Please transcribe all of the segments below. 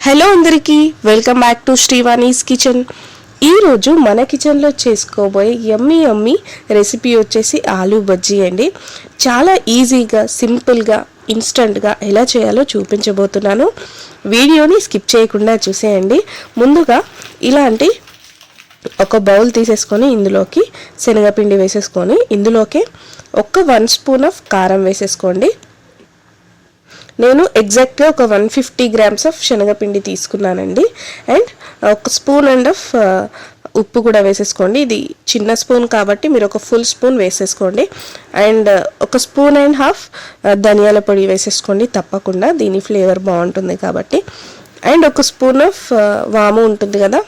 Hello అందరికీ welcome back to శ్రీవాణీస్ kitchen. ఈరోజు మన కిచెన్లో చేసుకోబోయే యమ్మీ రెసిపీ వచ్చేసి ఆలూ బజ్జీ అండి. చాలా ఈజీగా సింపుల్గా ఇన్స్టంట్గా ఎలా చేయాలో చూపించబోతున్నాను. వీడియోని స్కిప్ చేయకుండా చూసేయండి. ముందుగా ఇలాంటి ఒక బౌల్ తీసేసుకొని ఇందులోకి శనగపిండి వేసేసుకొని ఇందులోకి ఒక 1 స్పూన్ ఆఫ్ కారం వేసేసుకోండి. నేను ఎగ్జాక్ట్గా ఒక 150 గ్రామ్స్ ఆఫ్ శనగపిండి తీసుకున్నానండి. అండ్ ఒక స్పూన్ అండ్ ఆఫ్ ఉప్పు కూడా వేసేసుకోండి. ఇది చిన్న స్పూన్ కాబట్టి మీరు ఒక ఫుల్ స్పూన్ వేసేసుకోండి. అండ్ ఒక స్పూన్ అండ్ హాఫ్ ధనియాల పొడి వేసేసుకోండి తప్పకుండా, దీని ఫ్లేవర్ బాగుంటుంది కాబట్టి. అండ్ ఒక స్పూన్ ఆఫ్ వాము ఉంటుంది కదా,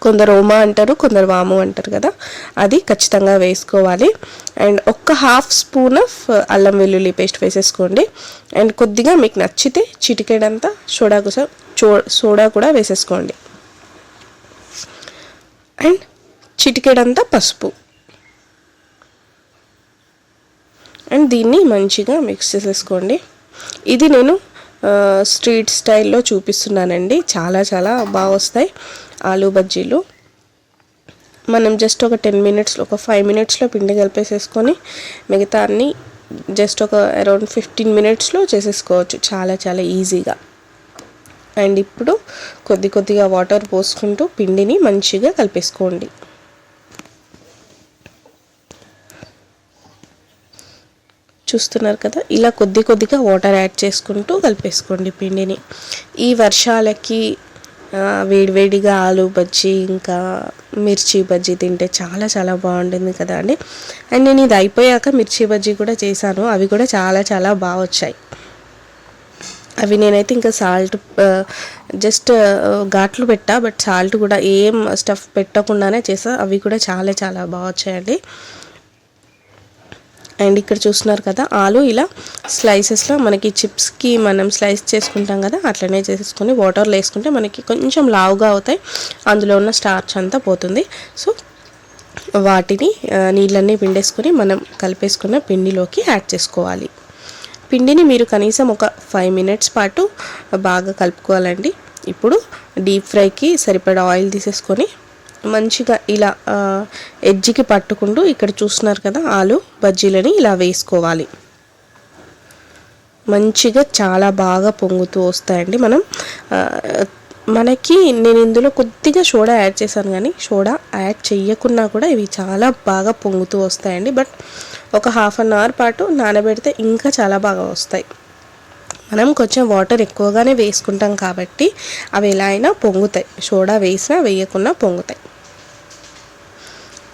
కొందరు ఓమా అంటారు, కొందరు వాము అంటారు కదా, అది ఖచ్చితంగా వేసుకోవాలి. అండ్ ఒక హాఫ్ స్పూన్ ఆఫ్ అల్లం వెల్లుల్లి పేస్ట్ వేసేసుకోండి. అండ్ కొద్దిగా మీకు నచ్చితే చిటికెడంతా సోడా కూడా వేసేసుకోండి. అండ్ చిటికెడంతా పసుపు. అండ్ దీన్ని మంచిగా మిక్స్ చేసేసుకోండి. ఇది నేను స్ట్రీట్ స్టైల్లో చూపిస్తున్నానండి. చాలా చాలా బాగా వస్తాయి ఆలూ బజ్జీలు. మనం జస్ట్ ఒక 10 మినిట్స్లో, ఒక 5 మినిట్స్లో పిండి కలిపేసేసుకొని మిగతా అన్నీ జస్ట్ ఒక అరౌండ్ 15 మినిట్స్లో చేసేసుకోవచ్చు చాలా చాలా ఈజీగా. అండ్ ఇప్పుడు కొద్దిగా వాటర్ పోసుకుంటూ పిండిని మంచిగా కలిపేసుకోండి. చూస్తున్నారు కదా, ఇలా కొద్దిగా వాటర్ యాడ్ చేసుకుంటూ కలిపేసుకోండి పిండిని. ఈ వర్షాలకి వేడివేడిగా ఆలూ బజ్జీ ఇంకా మిర్చి బజ్జీ తింటే చాలా చాలా బాగుంటుంది కదా అండి. అండ్ నేను ఇది అయిపోయాక మిర్చి బజ్జీ కూడా చేశాను, అవి కూడా చాలా చాలా బాగా వచ్చాయి. అవి నేనైతే ఇంకా సాల్ట్ జస్ట్ ఘాట్లు పెట్టా, బట్ సాల్ట్ కూడా ఏం స్టఫ్ పెట్టకుండానే చేసా. అవి కూడా చాలా చాలా బాగా వచ్చాయండి. అండ్ ఇక్కడ చూస్తున్నారు కదా, ఆలు ఇలా స్లైసెస్లో మనకి చిప్స్కి మనం స్లైస్ చేసుకుంటాం కదా, అట్లనే చేసేసుకొని వాటర్లో వేసుకుంటే మనకి కొంచెం లావుగా అవుతాయి, అందులో ఉన్న స్టార్చ్ అంతా పోతుంది. సో వాటిని నీళ్ళన్నీ పిండేసుకొని మనం కలిపేసుకున్న పిండిలోకి యాడ్ చేసుకోవాలి. పిండిని మీరు కనీసం ఒక 5 మినిట్స్ పాటు బాగా కలుపుకోవాలండి. ఇప్పుడు డీప్ ఫ్రైకి సరిపడా ఆయిల్ తీసేసుకొని మంచిగా ఇలా ఎడ్జ్కి పట్టుకుంటూ ఇక్కడ చూస్తున్నారు కదా, ఆలు బజ్జీలని ఇలా వేసుకోవాలి. మంచిగా చాలా బాగా పొంగుతూ వస్తాయండి. మనకి నేను ఇందులో కొద్దిగా సోడా యాడ్ చేశాను, కానీ సోడా యాడ్ చేయకున్నా కూడా ఇవి చాలా బాగా పొంగుతూ వస్తాయండి. బట్ ఒక హాఫ్ అన్ అవర్ పాటు నానబెడితే ఇంకా చాలా బాగా వస్తాయి. మనం కొంచెం వాటర్ ఎక్కువగానే వేసుకుంటాం కాబట్టి అవి ఎలా అయినా పొంగుతాయి, సోడా వేసినా వేయకున్నా పొంగుతాయి.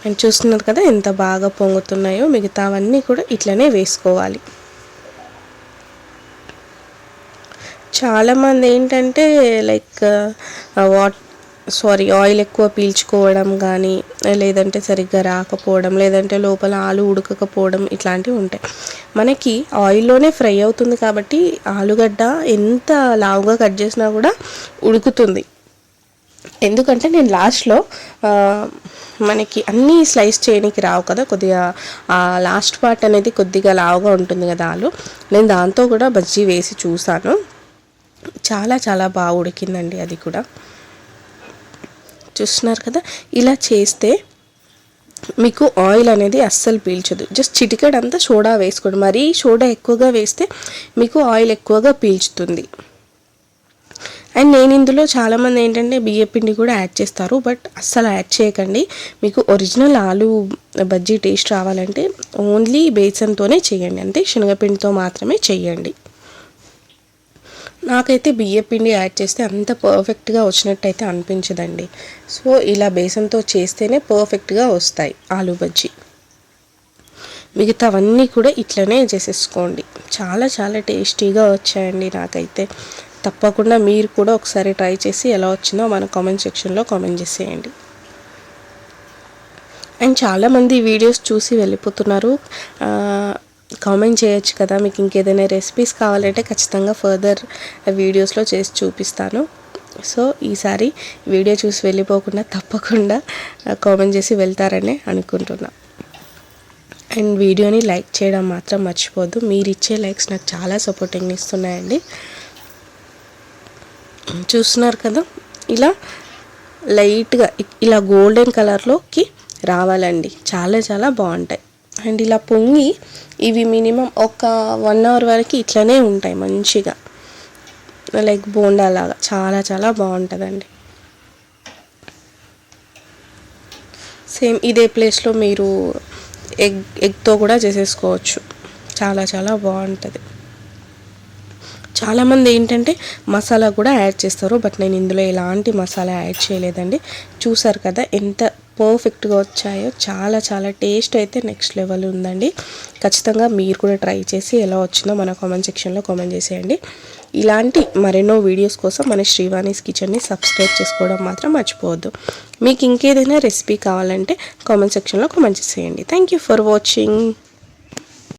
అండ్ చూస్తున్నారు కదా ఎంత బాగా పొంగుతున్నాయో. మిగతావన్నీ కూడా ఇట్లనే వేసుకోవాలి. చాలామంది ఏంటంటే లైక్ ఆయిల్ ఎక్కువ పీల్చుకోవడం కానీ, లేదంటే సరిగ్గా రాకపోవడం, లేదంటే లోపల ఆలు ఉడకకపోవడం, ఇట్లాంటివి ఉంటాయి. మనకి ఆయిల్లోనే ఫ్రై అవుతుంది కాబట్టి ఆలుగడ్డ ఎంత లావుగా కట్ చేసినా కూడా ఉడుకుతుంది. ఎందుకంటే నేను లాస్ట్లో మనకి అన్నీ స్లైస్ చేయడానికి రావు కదా, కొద్దిగా లాస్ట్ పార్ట్ అనేది కొద్దిగా లావుగా ఉంటుంది కదా ఆలు, నేను దాంతో కూడా బజ్జీ వేసి చూసాను. చాలా చాలా బాగా ఉడికిందండి అది కూడా. చూస్తున్నారు కదా, ఇలా చేస్తే మీకు ఆయిల్ అనేది అస్సలు పీల్చదు. జస్ట్ చిటికెడంతా సోడా వేసుకోండి. మరీ సోడా ఎక్కువగా వేస్తే మీకు ఆయిల్ ఎక్కువగా పీల్చుతుంది. అండ్ నేను ఇందులో చాలామంది ఏంటంటే బియ్య పిండి కూడా యాడ్ చేస్తారు, బట్ అస్సలు యాడ్ చేయకండి. మీకు ఒరిజినల్ ఆలూ బజ్జీ టేస్ట్ రావాలంటే ఓన్లీ బేసన్తోనే చేయండి, అంటే శనగపిండితో మాత్రమే చేయండి. నాకైతే బియ్య పిండి యాడ్ చేస్తే అంత పర్ఫెక్ట్గా వచ్చినట్టయితే అనిపించదండి. సో ఇలా బేసన్తో చేస్తేనే పర్ఫెక్ట్గా వస్తాయి ఆలూ బజ్జీ. మిగతావన్నీ కూడా ఇట్లనే చేసేసుకోండి. చాలా చాలా టేస్టీగా వచ్చాయండి నాకైతే. తప్పకుండా మీరు కూడా ఒకసారి ట్రై చేసి ఎలా వచ్చిందో మన కామెంట్ సెక్షన్లో కామెంట్ చేసేయండి. అండ్ చాలామంది వీడియోస్ చూసి వెళ్ళిపోతున్నారు. కామెంట్ చేయొచ్చు కదా, మీకు ఇంకేదైనా రెసిపీస్ కావాలంటే ఖచ్చితంగా ఫర్దర్ వీడియోస్లో చేసి చూపిస్తాను. సో ఈసారి వీడియో చూసి వెళ్ళిపోకుండా తప్పకుండా కామెంట్ చేసి వెళ్తారని అనుకుంటున్నా. అండ్ వీడియోని లైక్ చేయడం మాత్రం మర్చిపోద్దు. మీరు ఇచ్చే లైక్స్ నాకు చాలా సపోర్టింగ్ ఇస్తున్నాయండి. చూస్తున్నారు కదా, ఇలా లైట్గా ఇలా గోల్డెన్ కలర్లోకి రావాలండి. చాలా చాలా బాగుంటాయి. అండ్ ఇలా పొంగి ఇవి మినిమం ఒక 1 అవర్ వరకు ఇట్లనే ఉంటాయి మంచిగా, లైక్ బోండాలాగా. చాలా చాలా బాగుంటుందండి. సేమ్ ఇదే ప్లేస్లో మీరు ఎగ్తో కూడా చేసేసుకోవచ్చు. చాలా చాలా బాగుంటుంది. చాలామంది ఏంటంటే మసాలా కూడా యాడ్ చేస్తారు, బట్ నేను ఇందులో ఎలాంటి మసాలా యాడ్ చేయలేదండి. చూసారు కదా ఎంత పర్ఫెక్ట్గా వచ్చాయో. చాలా చాలా టేస్ట్ అయితే నెక్స్ట్ లెవెల్ ఉందండి. ఖచ్చితంగా మీరు కూడా ట్రై చేసి ఎలా వచ్చిందో మన కామెంట్ సెక్షన్లో కామెంట్ చేసేయండి. ఇలాంటి మరెన్నో వీడియోస్ కోసం మన శ్రీవాణీస్ కిచెన్ని సబ్స్క్రైబ్ చేసుకోవడం మాత్రం మర్చిపోవద్దు. మీకు ఇంకేదైనా రెసిపీ కావాలంటే కామెంట్ సెక్షన్లో కామెంట్ చేసేయండి. Thank you for watching.